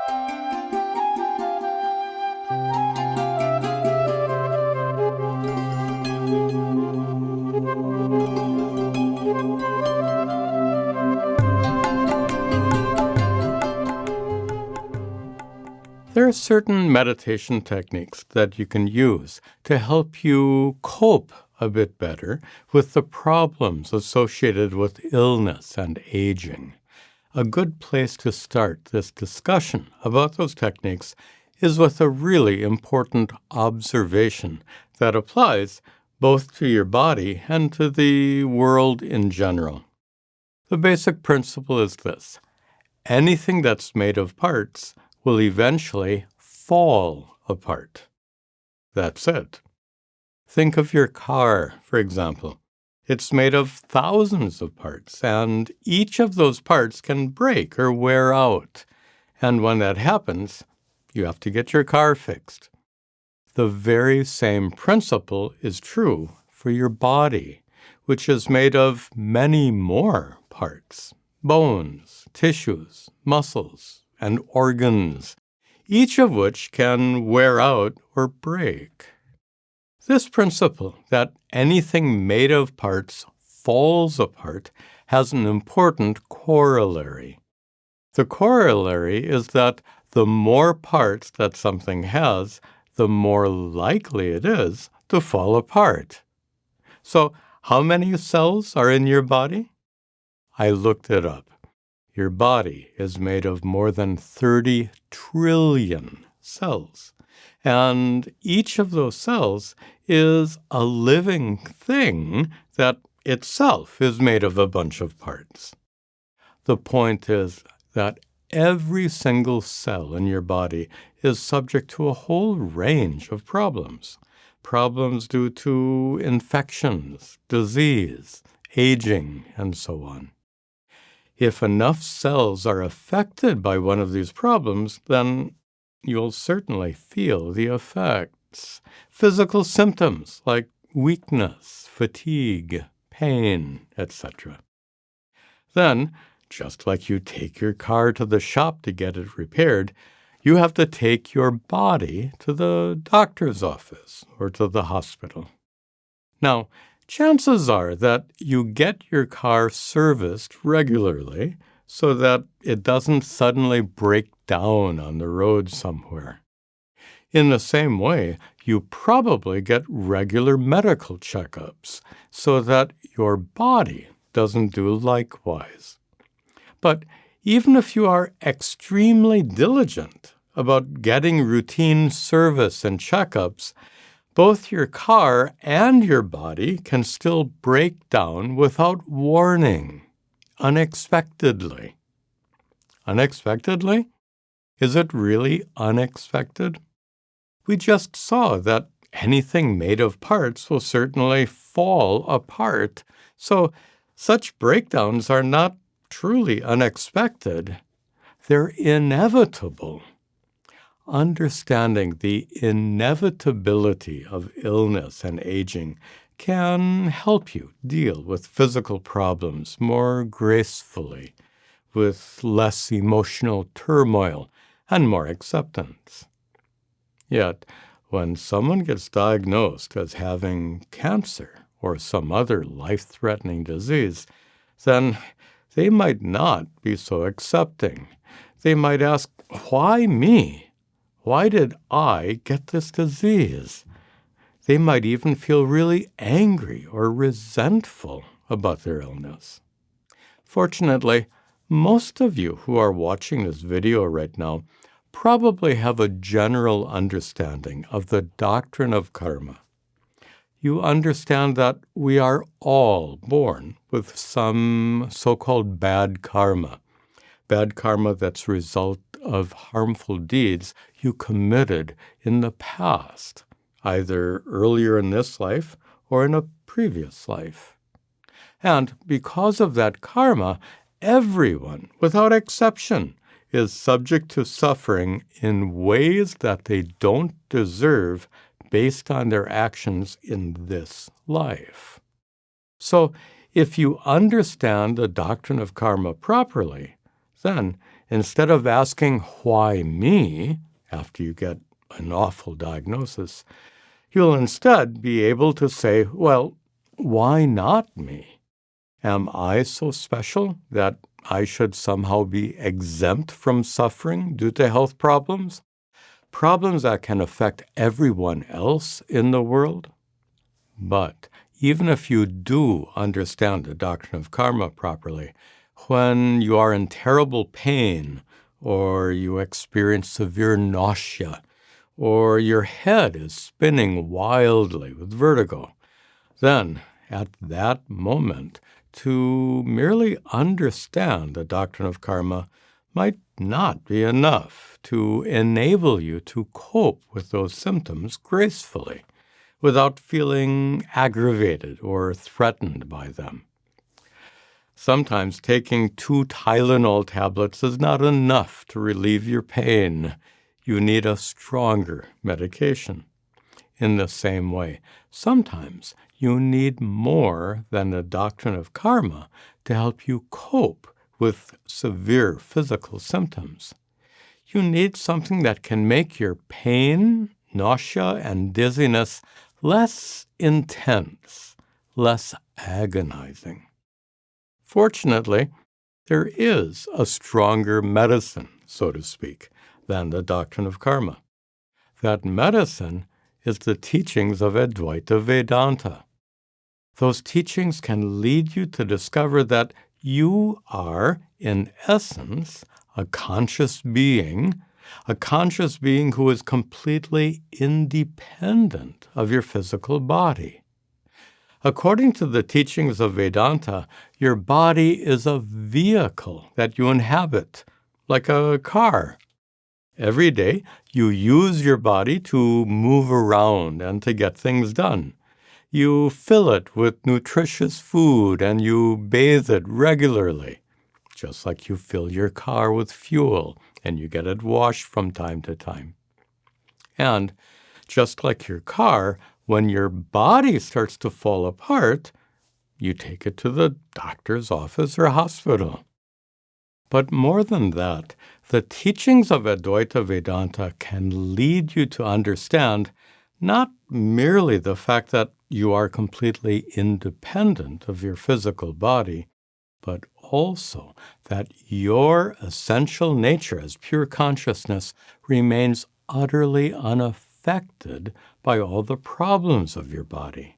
There are certain meditation techniques that you can use to help you cope a bit better with the problems associated with illness and aging. A good place to start this discussion about those techniques is with a really important observation that applies both to your body and to the world in general. The basic principle is this: anything that's made of parts will eventually fall apart. That's it. Think of your car, for example. It's made of thousands of parts, and each of those parts can break or wear out. And when that happens, you have to get your car fixed. The very same principle is true for your body, which is made of many more parts: bones, tissues, muscles, and organs, each of which can wear out or break. This principle that anything made of parts falls apart has an important corollary. The corollary is that the more parts that something has, the more likely it is to fall apart. So, how many cells are in your body? I looked it up. Your body is made of more than 30 trillion cells, and each of those cells is a living thing that itself is made of a bunch of parts. The point is that every single cell in your body is subject to a whole range of problems. Problems due to infections, disease, aging, and so on. If enough cells are affected by one of these problems, then you'll certainly feel the effects. Physical symptoms like weakness, fatigue, pain, etc. Then, just like you take your car to the shop to get it repaired, you have to take your body to the doctor's office or to the hospital. Now, chances are that you get your car serviced regularly so that it doesn't suddenly break down on the road somewhere. In the same way, you probably get regular medical checkups so that your body doesn't do likewise. But even if you are extremely diligent about getting routine service and checkups, both your car and your body can still break down without warning, unexpectedly. Unexpectedly? Is it really unexpected? We just saw that anything made of parts will certainly fall apart, so such breakdowns are not truly unexpected. They're inevitable. Understanding the inevitability of illness and aging can help you deal with physical problems more gracefully, with less emotional turmoil and more acceptance. Yet, when someone gets diagnosed as having cancer or some other life-threatening disease, then they might not be so accepting. They might ask, "Why me? Why did I get this disease?" They might even feel really angry or resentful about their illness. Fortunately, most of you who are watching this video right now probably have a general understanding of the doctrine of karma. You understand that we are all born with some so-called bad karma that's a result of harmful deeds you committed in the past, either earlier in this life or in a previous life. And because of that karma, everyone, without exception, is subject to suffering in ways that they don't deserve based on their actions in this life. So, if you understand the doctrine of karma properly, then, instead of asking, why me, after you get an awful diagnosis, you'll instead be able to say, well, why not me? Am I so special that I should somehow be exempt from suffering due to health problems? Problems that can affect everyone else in the world? But even if you do understand the doctrine of karma properly, when you are in terrible pain, or you experience severe nausea, or your head is spinning wildly with vertigo, then at that moment, to merely understand the doctrine of karma might not be enough to enable you to cope with those symptoms gracefully, without feeling aggravated or threatened by them. Sometimes taking 2 Tylenol tablets is not enough to relieve your pain. You need a stronger medication. In the same way, sometimes you need more than the doctrine of karma to help you cope with severe physical symptoms. You need something that can make your pain, nausea, and dizziness less intense, less agonizing. Fortunately, there is a stronger medicine, so to speak, than the doctrine of karma. That medicine is the teachings of Advaita Vedanta. Those teachings can lead you to discover that you are, in essence, a conscious being who is completely independent of your physical body. According to the teachings of Vedanta, your body is a vehicle that you inhabit, like a car. Every day, you use your body to move around and to get things done. You fill it with nutritious food and you bathe it regularly, just like you fill your car with fuel and you get it washed from time to time. And just like your car, when your body starts to fall apart, you take it to the doctor's office or hospital. But more than that, the teachings of Advaita Vedanta can lead you to understand not merely the fact that you are completely independent of your physical body, but also that your essential nature as pure consciousness remains utterly unaffected by all the problems of your body.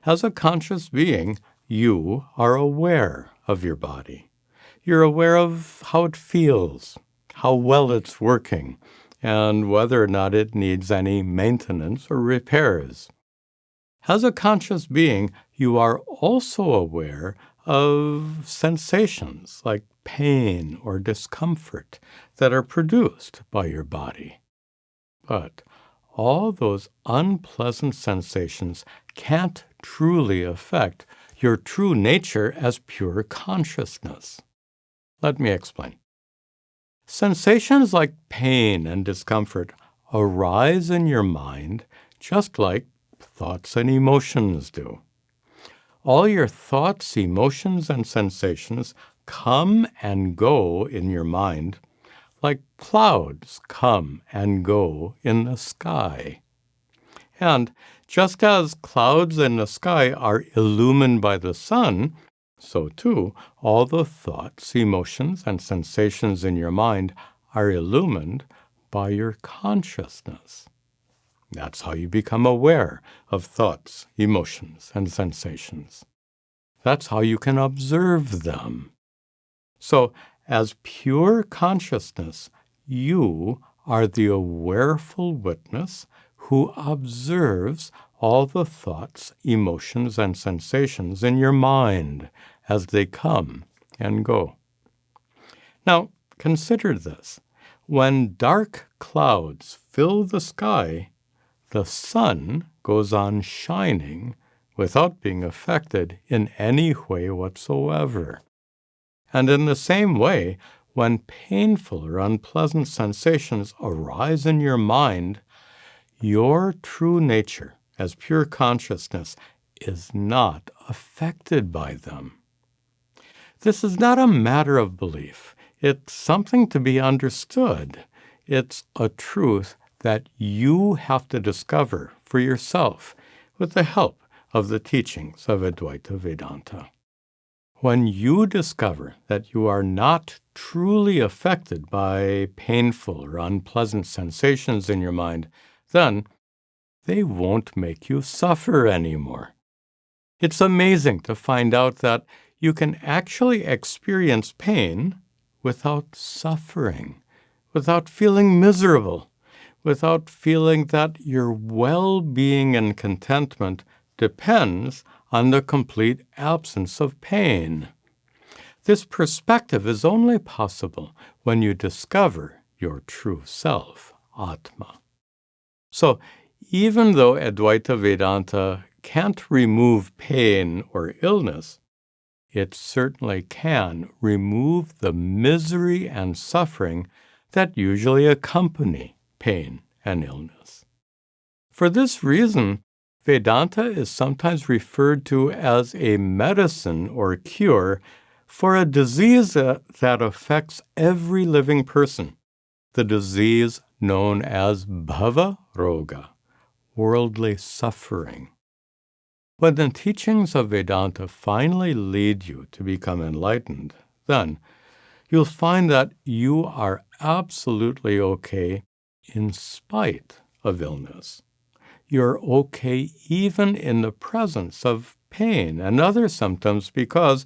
As a conscious being, you are aware of your body. You're aware of how it feels, how well it's working, and whether or not it needs any maintenance or repairs. As a conscious being, you are also aware of sensations like pain or discomfort that are produced by your body. But all those unpleasant sensations can't truly affect your true nature as pure consciousness. Let me explain. Sensations like pain and discomfort arise in your mind just like thoughts and emotions do. All your thoughts, emotions, and sensations come and go in your mind like clouds come and go in the sky. And just as clouds in the sky are illumined by the sun, so too all the thoughts, emotions, and sensations in your mind are illumined by your consciousness. That's how you become aware of thoughts, emotions, and sensations. That's how you can observe them. So, as pure consciousness, you are the awareful witness who observes all the thoughts, emotions, and sensations in your mind as they come and go. Now, consider this. When dark clouds fill the sky, the sun goes on shining without being affected in any way whatsoever. And in the same way, when painful or unpleasant sensations arise in your mind, your true nature as pure consciousness is not affected by them. This is not a matter of belief. It's something to be understood. It's a truth that you have to discover for yourself with the help of the teachings of Advaita Vedanta. When you discover that you are not truly affected by painful or unpleasant sensations in your mind, then they won't make you suffer anymore. It's amazing to find out that you can actually experience pain without suffering, without feeling miserable, without feeling that your well-being and contentment depends on the complete absence of pain. This perspective is only possible when you discover your true self, ātma. So, even though Advaita Vedanta can't remove pain or illness, it certainly can remove the misery and suffering that usually accompany pain and illness. For this reason, Vedanta is sometimes referred to as a medicine or cure for a disease that affects every living person, the disease known as bhava roga, worldly suffering. When the teachings of Vedanta finally lead you to become enlightened, then you'll find that you are absolutely okay in spite of illness. You're okay even in the presence of pain and other symptoms because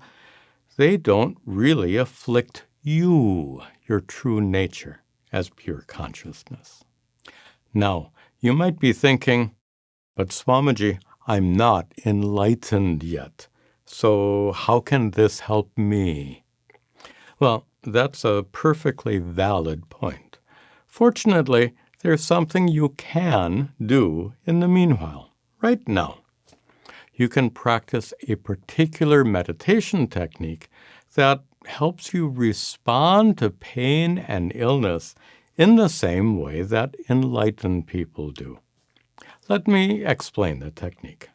they don't really afflict you, your true nature, as pure consciousness. Now, you might be thinking, but Swamiji, I'm not enlightened yet, so how can this help me? Well, that's a perfectly valid point. Fortunately, there's something you can do in the meanwhile, right now. You can practice a particular meditation technique that helps you respond to pain and illness in the same way that enlightened people do. Let me explain the technique.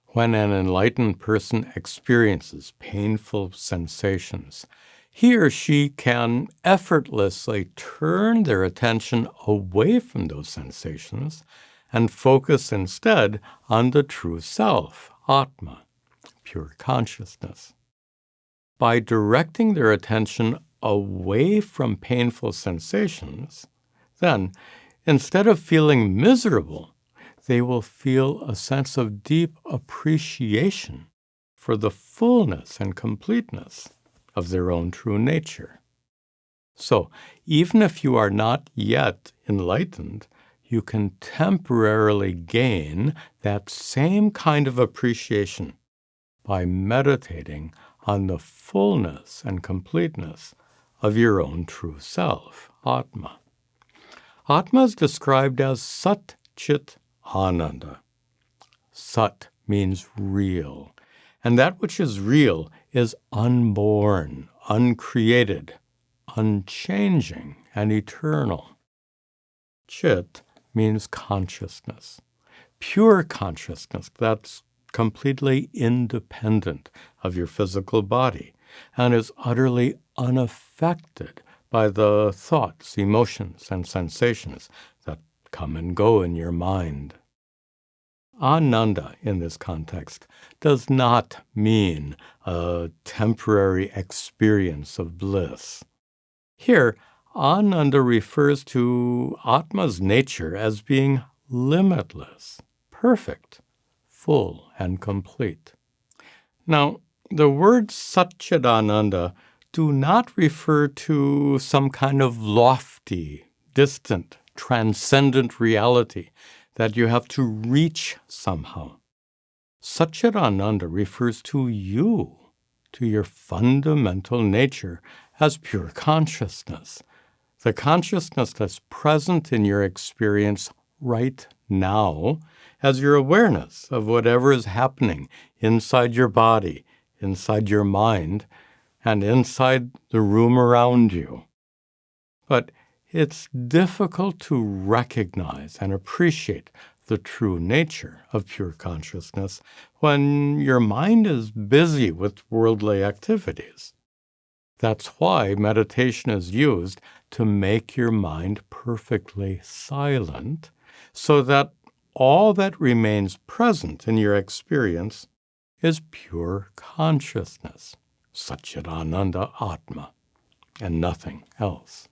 When an enlightened person experiences painful sensations, he or she can effortlessly turn their attention away from those sensations and focus instead on the true self, ātma, pure consciousness. By directing their attention away from painful sensations, then, instead of feeling miserable, they will feel a sense of deep appreciation for the fullness and completeness of their own true nature. So, even if you are not yet enlightened, you can temporarily gain that same kind of appreciation by meditating on the fullness and completeness of your own true self, ātma. Ātma is described as sat-cit-ānanda. Sat means real, and that which is real is unborn, uncreated, unchanging, and eternal. Chit means consciousness, pure consciousness that's completely independent of your physical body and is utterly unaffected by the thoughts, emotions, and sensations that come and go in your mind. Ananda, in this context, does not mean a temporary experience of bliss. Here, Ananda refers to Atma's nature as being limitless, perfect, full, and complete. Now, the words sat-cit-ānanda do not refer to some kind of lofty, distant, transcendent reality that you have to reach somehow. Sat-cit-ānanda refers to you, to your fundamental nature as pure consciousness, the consciousness that's present in your experience right now as your awareness of whatever is happening inside your body, inside your mind, and inside the room around you. But it's difficult to recognize and appreciate the true nature of pure consciousness when your mind is busy with worldly activities. That's why meditation is used to make your mind perfectly silent, so that all that remains present in your experience is pure consciousness, sat-cit-ānanda ātma, and nothing else.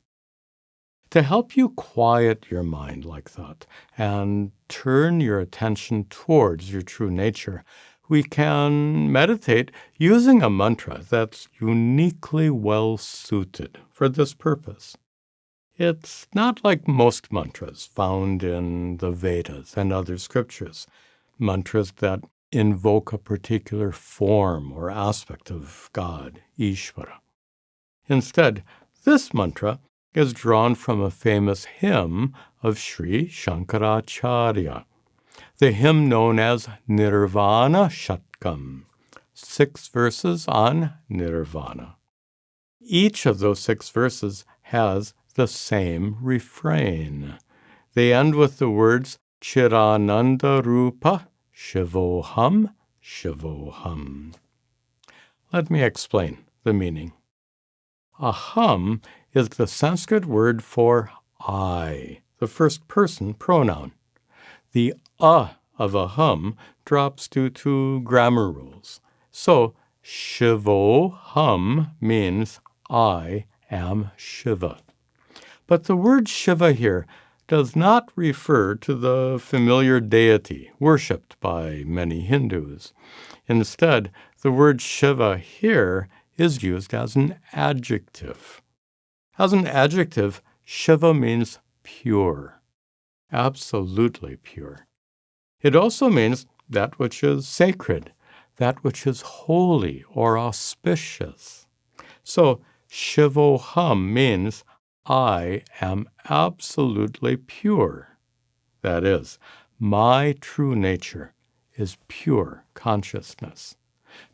To help you quiet your mind like that and turn your attention towards your true nature, we can meditate using a mantra that's uniquely well-suited for this purpose. It's not like most mantras found in the Vedas and other scriptures, mantras that invoke a particular form or aspect of God, Ishvara. Instead, this mantra is drawn from a famous hymn of Sri Śaṅkarācārya, the hymn known as Nirvāṇa Ṣaṭkam, 6 verses on Nirvana. Each of those 6 verses has the same refrain. They end with the words Chir-ānanda Rupa Shivoham Shivoham. Let me explain the meaning. Aham is the Sanskrit word for I, the first person pronoun. The of aham drops due to grammar rules. So Shivoham means I am Shiva. But the word Shiva here does not refer to the familiar deity worshipped by many Hindus. Instead, the word Shiva here is used as an adjective. As an adjective, Shiva means pure, absolutely pure. It also means that which is sacred, that which is holy or auspicious. So, Shivoham means I am absolutely pure. That is, my true nature is pure consciousness.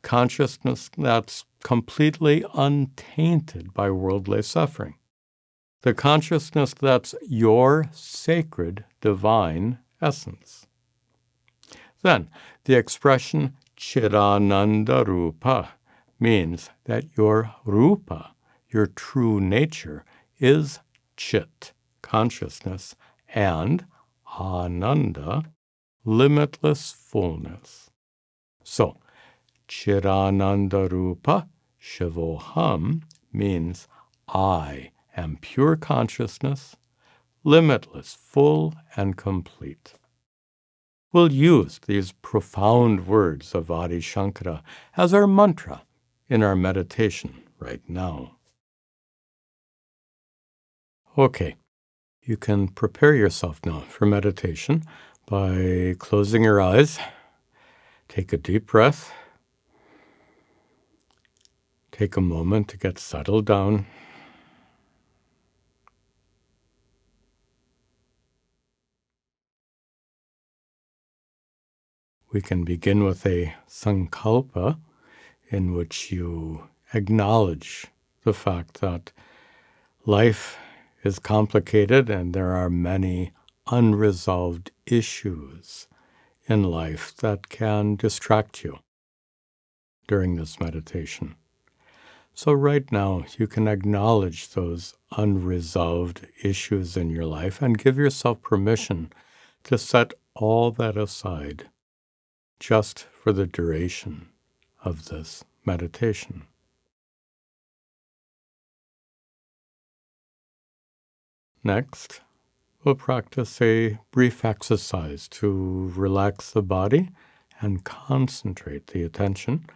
Consciousness that's completely untainted by worldly suffering. The consciousness that's your sacred divine essence. Then, the expression Chir-ānanda Rupa means that your Rupa, your true nature, is Chit, consciousness, and Ananda, limitless fullness. So, Chir-ānanda Rupa Shivoham means I am pure consciousness, limitless, full, and complete. We'll use these profound words of Ādi Śaṅkarā as our mantra in our meditation right now. Okay, you can prepare yourself now for meditation by closing your eyes. Take a deep breath. Take a moment to get settled down. We can begin with a sankalpa in which you acknowledge the fact that life is complicated and there are many unresolved issues in life that can distract you during this meditation. So right now, you can acknowledge those unresolved issues in your life and give yourself permission to set all that aside just for the duration of this meditation. Next, we'll practice a brief exercise to relax the body and concentrate the attention.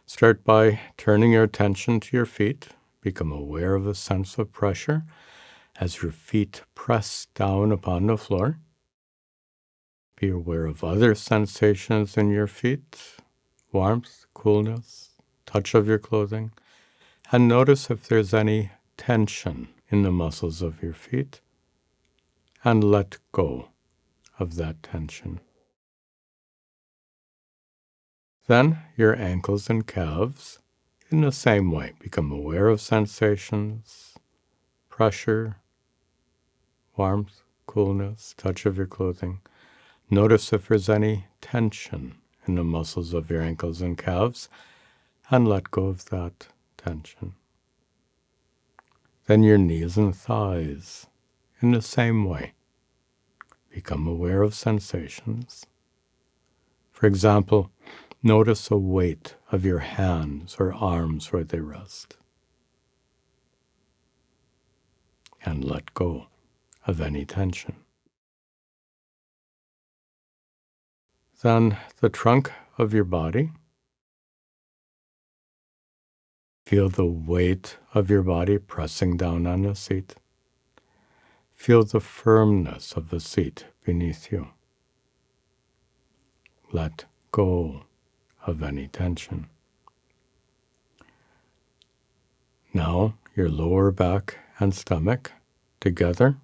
Start by turning your attention to your feet. Become aware of a sense of pressure as your feet press down upon the floor. Be aware of other sensations in your feet, warmth, coolness, touch of your clothing, and notice if there's any tension in the muscles of your feet, and let go of that tension. Then your ankles and calves, in the same way, become aware of sensations, pressure, warmth, coolness, touch of your clothing. Notice if there's any tension in the muscles of your ankles and calves, and let go of that tension. Then your knees and thighs, in the same way. Become aware of sensations. For example, notice the weight of your hands or arms where they rest. And let go of any tension. Then the trunk of your body. Feel the weight of your body pressing down on the seat. Feel the firmness of the seat beneath you. Let go of any tension. Now your lower back and stomach together.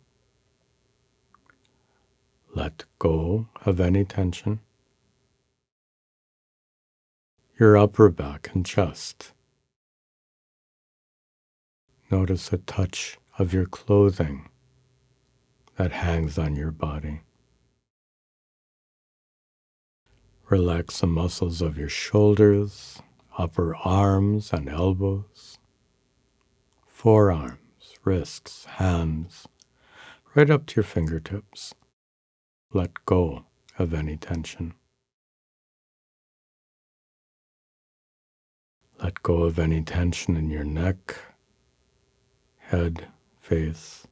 Let go of any tension. Your upper back and chest. Notice the touch of your clothing that hangs on your body. Relax the muscles of your shoulders, upper arms and elbows, forearms, wrists, hands, right up to your fingertips. Let go of any tension. Let go of any tension in your neck, head, face,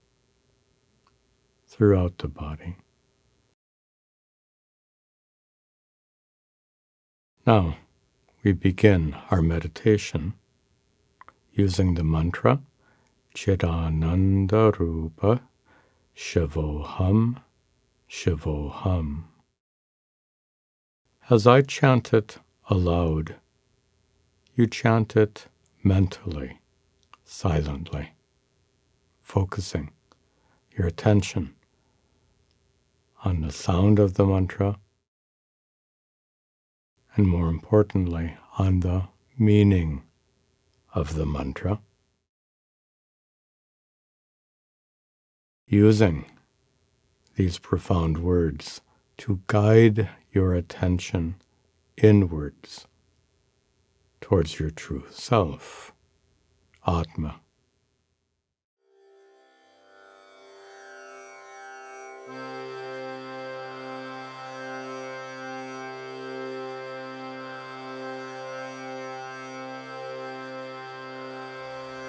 throughout the body. Now, we begin our meditation using the mantra Chit-ānanda Rupa Shivoham Shivoham. As I chant it aloud, you chant it mentally, silently, focusing your attention on the sound of the mantra, and more importantly, on the meaning of the mantra, using these profound words to guide your attention inwards towards your true self, ātma.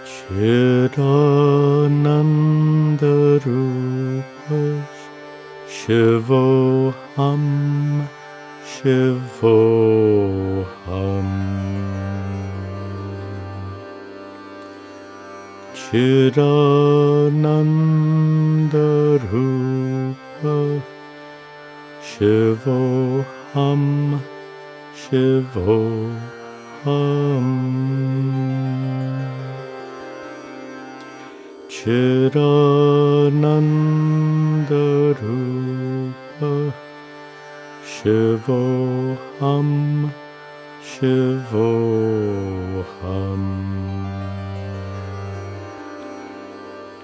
Chit-ānanda Rupa Shivoham Shivoham. Chit-ānanda Rupa Shivoham Shivoham. Chit-ānanda Rupa Shivoham Shivoham.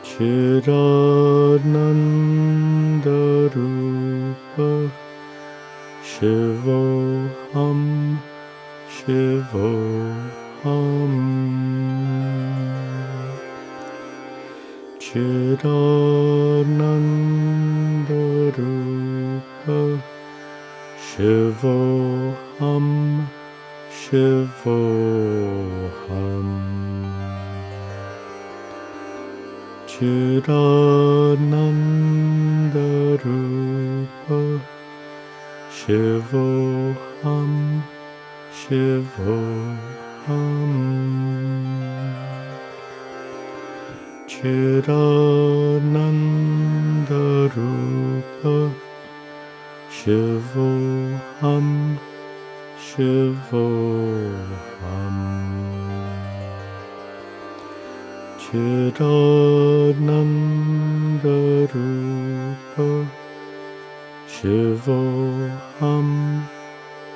Chit-ānanda Rupa Shivoham Shivoham. Chit-ānanda Rupa Shivoham Shivoham. Chit-ānanda Rupa Shivoham Shivoham. Chit-ānanda Rupa Shivoham Shivoham. Chit-ānanda Rupa Shivoham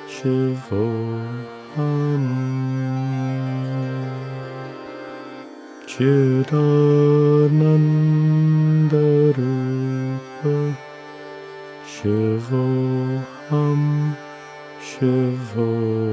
Shivoham. Chit-ānanda Rupa Shivoham Shivoham.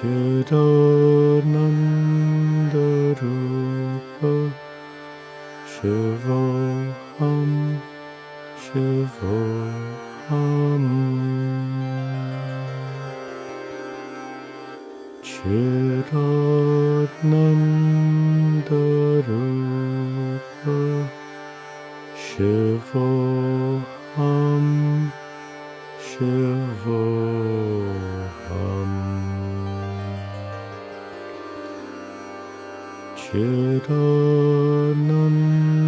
Chidananda Rupa Shivoham Shivoham Chidananda Rupa Shivoham Shivoham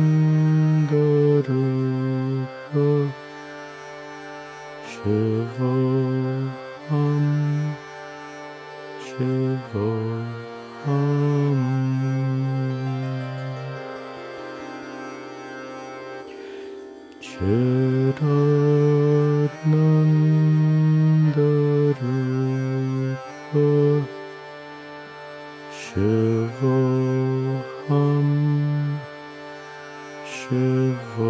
Chidananda Rupa Shivoham Shivoham Chidananda Rupa Shivoham Shivoham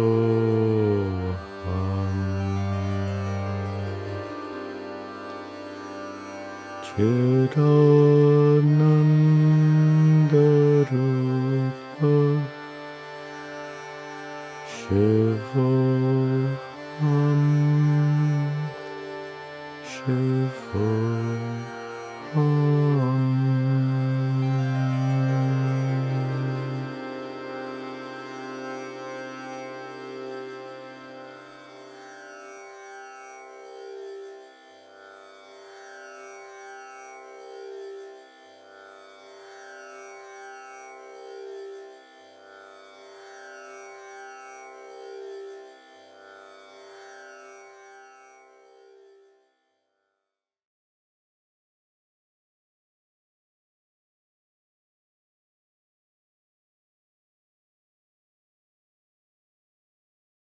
Chidananda Rupa Shivoham Shivoham